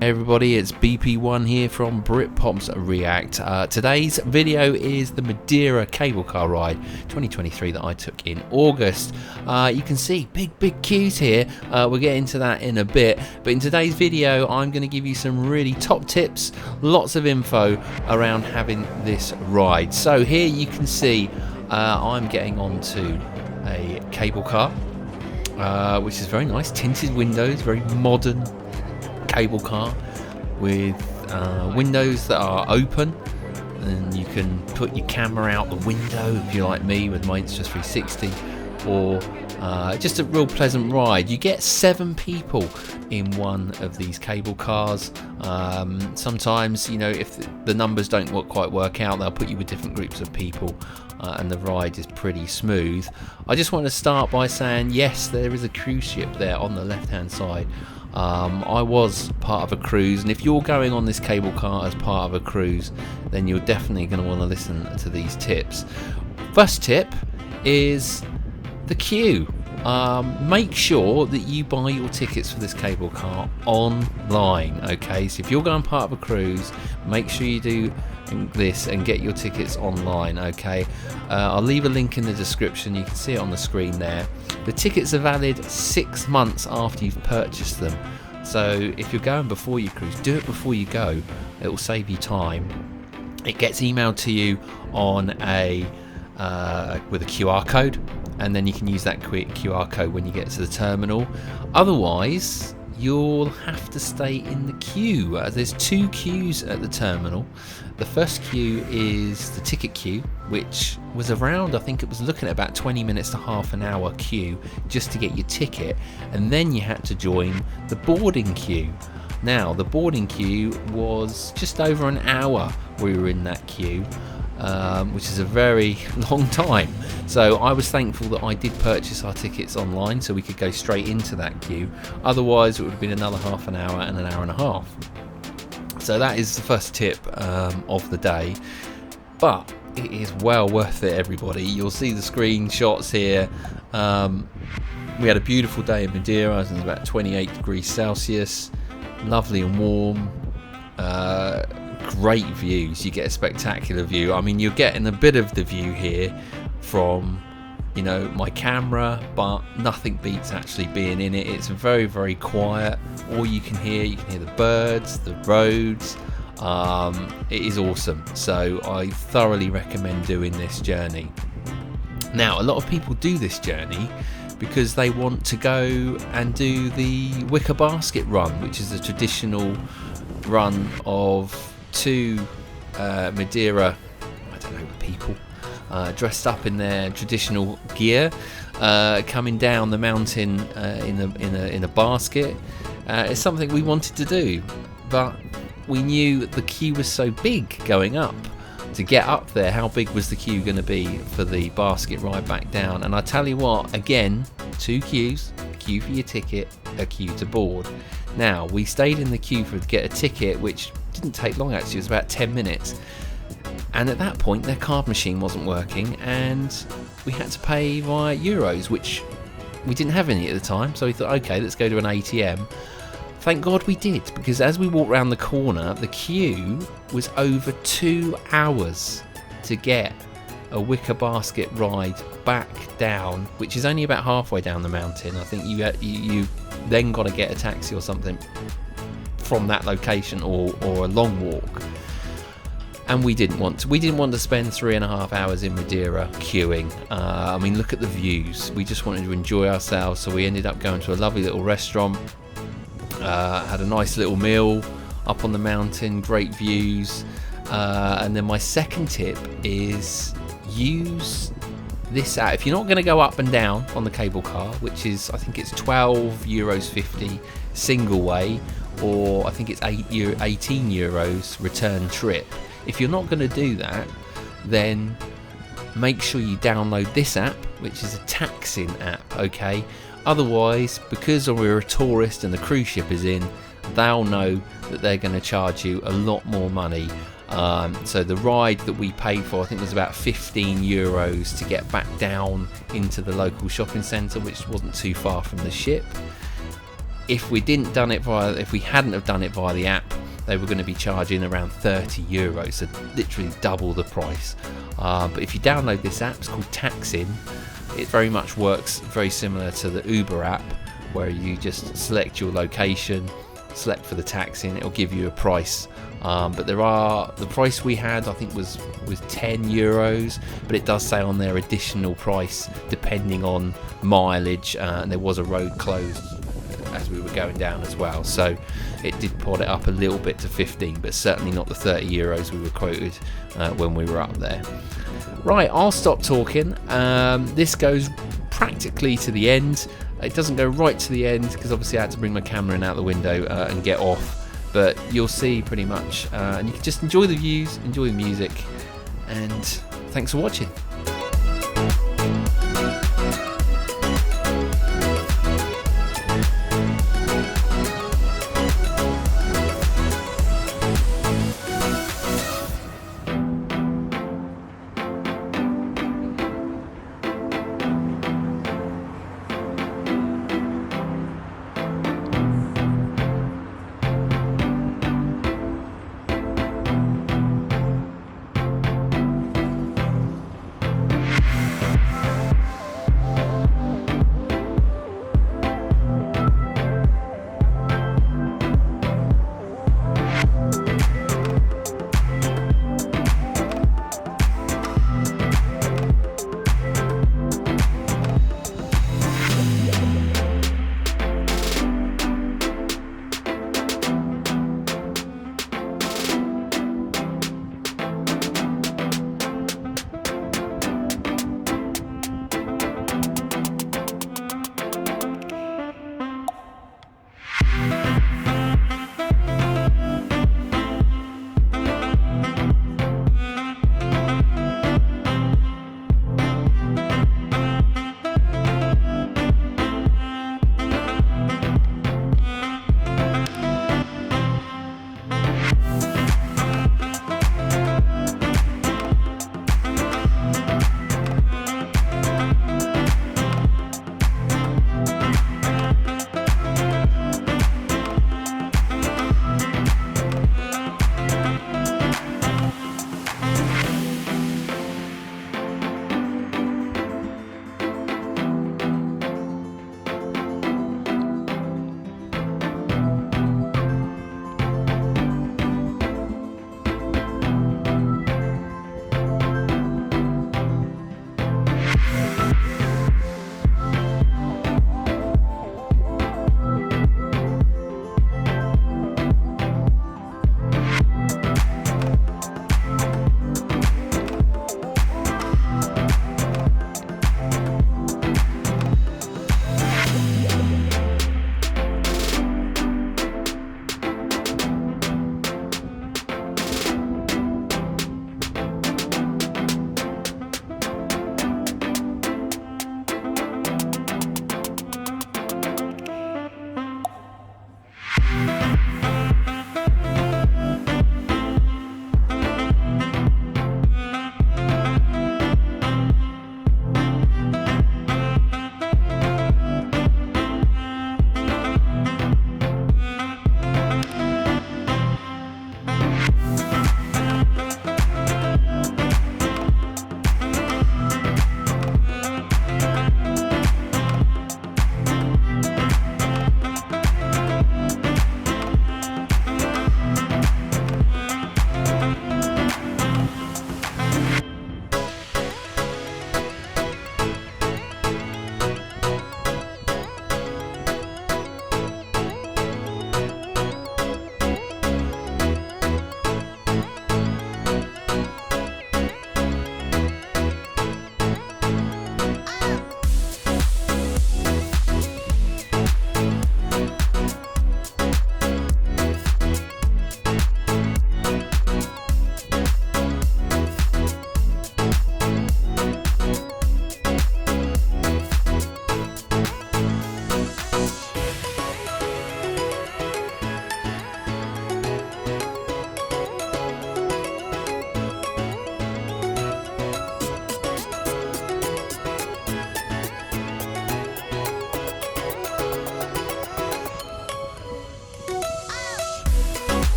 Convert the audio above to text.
Hey everybody, it's BP1 here from Britpop's React. Today's video is the Madeira cable car ride 2023 that I took in August. You can see big queues here. We'll get into that in a bit, but in today's video I'm going to give you some really top tips, lots of info around having this ride. So here you can see I'm getting onto a cable car, which is very nice, tinted windows, very modern cable car with windows that are open, and you can put your camera out the window if you're like me with my Insta360, or just a real pleasant ride. You get 7 people in one of these cable cars. Sometimes, you know, if the numbers don't quite work out, they'll put you with different groups of people, and the ride is pretty smooth. I just want to start by saying yes, there is a cruise ship there on the left hand side. I was part of a cruise, and if you're going on this cable car as part of a cruise, then you're definitely going to want to listen to these tips. First tip is the queue. Make sure that you buy your tickets for this cable car online, okay? So if you're going part of a cruise, make sure you do this and get your tickets online, okay? I'll leave a link in the description. You can see it on the screen there. The tickets are valid 6 months after you've purchased them, so if you're going before you cruise, do it before you go. It will save you time. It gets emailed to you on a with a QR code, and then you can use that QR code when you get to the terminal. Otherwise, you'll have to stay in the queue. There's 2 queues at the terminal. The first queue is the ticket queue, which was around, I think it was looking at about 20 minutes to half an hour queue just to get your ticket, and then you had to join the boarding queue. Now, the boarding queue was just over an hour we were in that queue, which is a very long time. So I was thankful that I did purchase our tickets online so we could go straight into that queue. Otherwise it would have been another half an hour and an hour and a half. So that is the first tip of the day, but it is well worth it, everybody. You'll see the screenshots here. We had a beautiful day in Madeira. It was about 28 degrees Celsius, lovely and warm. Great views. You get a spectacular view. I mean, you're getting a bit of the view here from, you know, my camera, but nothing beats actually being in it. It's very quiet. All you can hear the birds, the roads. It is awesome. So I thoroughly recommend doing this journey. Now, a lot of people do this journey because they want to go and do the wicker basket run, which is a traditional run of 2 Madeira, I don't know, people dressed up in their traditional gear, coming down the mountain in a basket. It's something we wanted to do, but we knew that the queue was so big going up. To get up there, how big was the queue going to be for the basket ride back down? And I tell you what, again, 2 queues, a queue for your ticket, a queue to board. Now, we stayed in the queue to get a ticket, which didn't take long actually, it was about 10 minutes. And at that point, their card machine wasn't working, and we had to pay via euros, which we didn't have any at the time. So we thought, okay, let's go to an ATM. Thank God we did, because as we walked around the corner, the queue was over 2 hours to get a wicker basket ride back down, which is only about halfway down the mountain. I think you then got to get a taxi or something from that location, or a long walk. And we didn't want to spend 3.5 hours in Madeira queuing. I mean, look at the views. We just wanted to enjoy ourselves, so we ended up going to a lovely little restaurant. Had a nice little meal up on the mountain, great views. And then my second tip is use this app. If you're not going to go up and down on the cable car, which is, I think it's €12.50 single way, or I think it's 18 euros return trip. If you're not going to do that, then make sure you download this app, which is a taxing app, okay? Otherwise, because we're a tourist and the cruise ship is in, they'll know that they're going to charge you a lot more money. So the ride that we paid for, I think, was about 15 euros to get back down into the local shopping centre, which wasn't too far from the ship. if we hadn't have done it via the app, they were going to be charging around €30, so literally double the price. But if you download this app, it's called Taxin. It very much works very similar to the Uber app, where you just select your location, select for the taxi, and it'll give you a price. But the price we had, I think, was €10, but it does say on there additional price depending on mileage, and there was a road closed as we were going down as well, so it did put it up a little bit to 15, but certainly not the €30 we were quoted when we were up there. Right, I'll stop talking. This goes practically to the end. It doesn't go right to the end because obviously I had to bring my camera in out the window and get off, but you'll see pretty much, and you can just enjoy the views, enjoy the music, and thanks for watching.